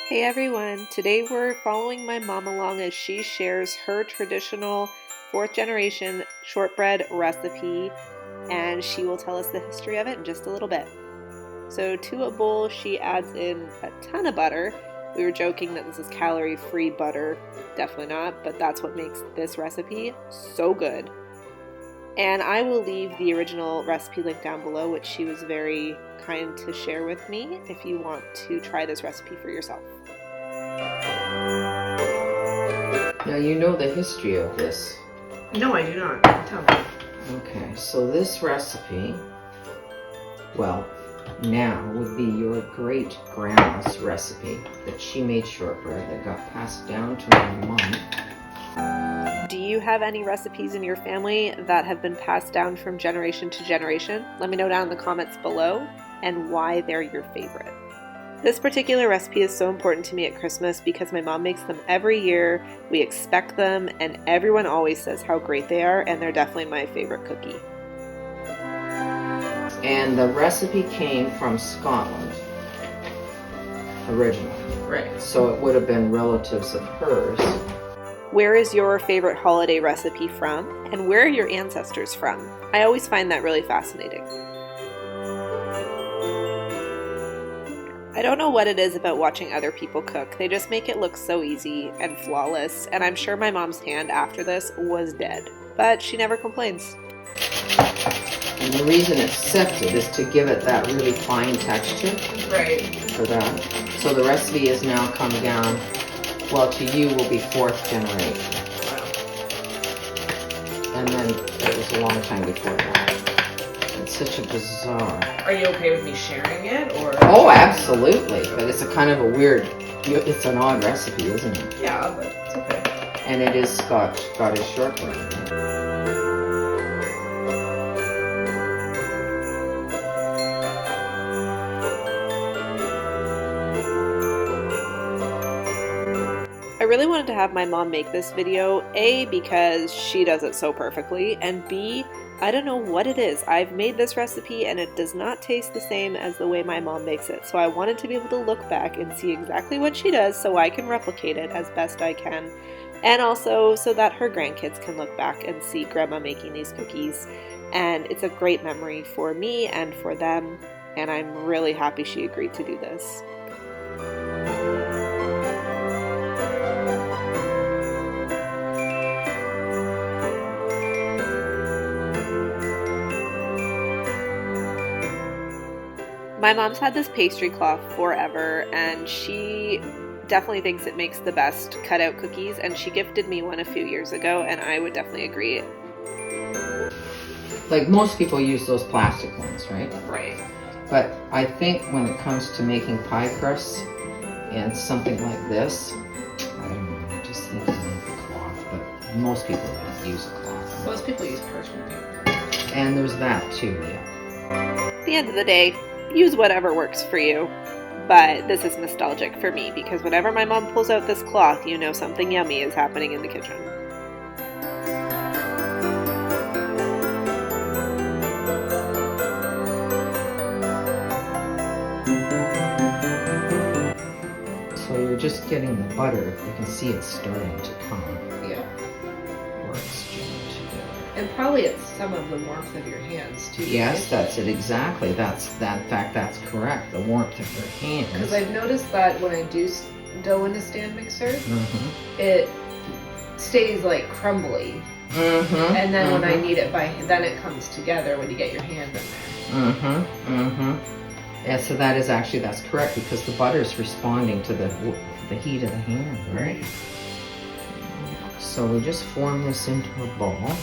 Hey everyone, today we're following my mom along as she shares her traditional 4th generation shortbread recipe, and she will tell us the history of it in just a little bit. So to a bowl she adds in a ton of butter. We were joking that this is calorie-free butter, definitely not, but that's what makes this recipe so good. And I will leave the original recipe link down below, which she was very kind to share with me if you want to try this recipe for yourself. Now you know the history of this. No, I do not. Tell me. Okay, so this recipe, well, now would be your great-grandma's recipe that she made shortbread that got passed down to my mom. Do you have any recipes in your family that have been passed down from generation to generation? Let me know down in the comments below and why they're your favorite. This particular recipe is so important to me at Christmas because my mom makes them every year. We expect them and everyone always says how great they are, and they're definitely my favorite cookie. And the recipe came from Scotland originally. Right. So it would have been relatives of hers. Where is your favorite holiday recipe from, and where are your ancestors from? I always find that really fascinating. I don't know what it is about watching other people cook. They just make it look so easy and flawless, and I'm sure my mom's hand after this was dead, but she never complains. And the reason it's sifted is to give it that really fine texture. Right. For that. So the recipe has now come down, well, to you will be 4th generation. Wow. And then it was a long time before that. It's such a bizarre. Are you okay with me sharing it, or? Oh, absolutely. But it's a kind of a weird, it's an odd recipe, isn't it? Yeah, but it's okay. And it is Scottish shortbread. I really wanted to have my mom make this video, A, because she does it so perfectly, and B, I don't know what it is. I've made this recipe and it does not taste the same as the way my mom makes it, so I wanted to be able to look back and see exactly what she does so I can replicate it as best I can, and also so that her grandkids can look back and see Grandma making these cookies, and it's a great memory for me and for them, and I'm really happy she agreed to do this. My mom's had this pastry cloth forever, and she definitely thinks it makes the best cutout cookies, and she gifted me one a few years ago, and I would definitely agree. Like most people use those plastic ones, right? Right. But I think when it comes to making pie crusts and something like this, I don't know, I just think you need the cloth, but most people don't use a cloth. Most people use parchment paper. And there's that too, yeah. At the end of the day, use whatever works for you. But this is nostalgic for me because whenever my mom pulls out this cloth, you know something yummy is happening in the kitchen. So you're just getting the butter. You can see it's starting to come. Yeah. Or it's joined together. And probably it's some of the warmth of your hands too. Yes, that's it exactly. In fact, that's correct. The warmth of your hands. Because I've noticed that when I do dough in a stand mixer, it stays like crumbly. And then when I knead it by hand, then it comes together when you get your hand in there. Yeah, so that's correct because the butter is responding to the heat of the hand, right? So we just form this into a ball.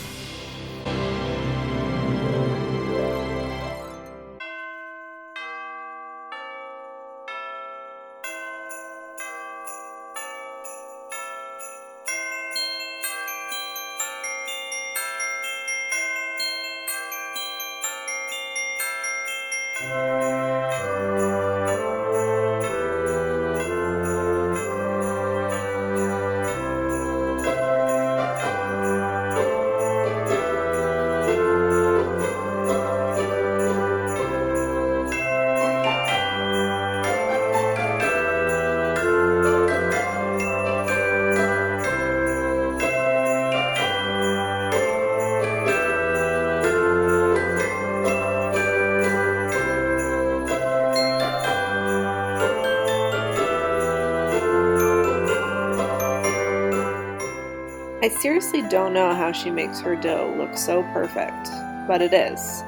I seriously don't know how she makes her dough look so perfect, but it is.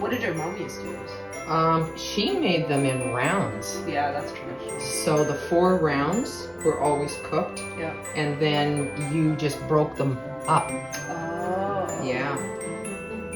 What did your mom used to use? She made them in rounds. Yeah, that's traditional. So the 4 rounds were always cooked. Yeah. And then you just broke them up. Oh. Yeah.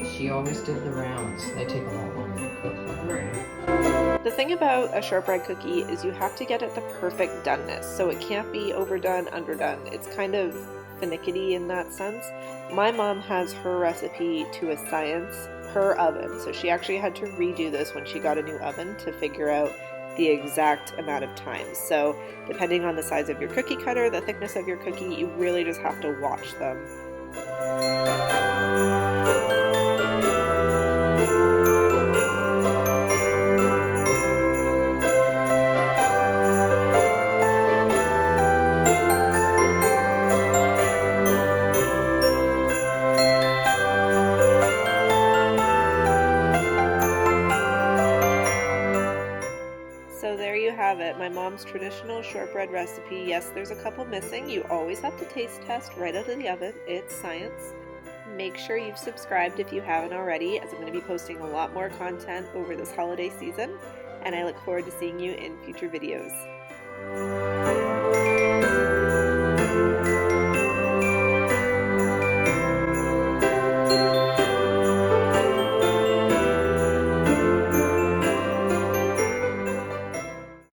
She always did the rounds. They take a lot longer to cook. Right. The thing about a shortbread cookie is you have to get it the perfect doneness. So it can't be overdone, underdone. It's kind of finicky in that sense. My mom has her recipe to a science, her oven. So she actually had to redo this when she got a new oven to figure out the exact amount of time. So depending on the size of your cookie cutter, the thickness of your cookie, you really just have to watch them. So there you have it, my mom's traditional shortbread recipe. Yes, there's a couple missing. You always have to taste test right out of the oven. It's science. Make sure you've subscribed if you haven't already, as I'm going to be posting a lot more content over this holiday season, and I look forward to seeing you in future videos.